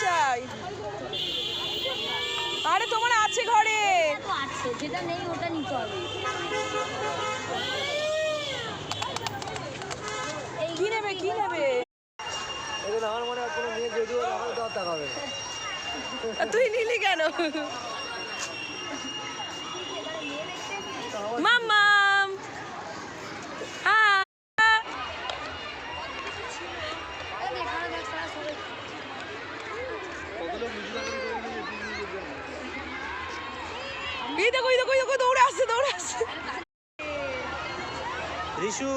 চাই। আরে তোমার আছে ঘরে, আছে, যেটা নেই ওটা নিতে হবে। কি নেবে কি নেবে? আমার মনে হয় কোনো মেয়ে যদিও আমার দরকার হবে। তুই নিলি কেন? মাম্মাম এই দেখো এই দেখো এই দেখো, দৌড়ে আসছে দৌড়ে আসছে। রিশু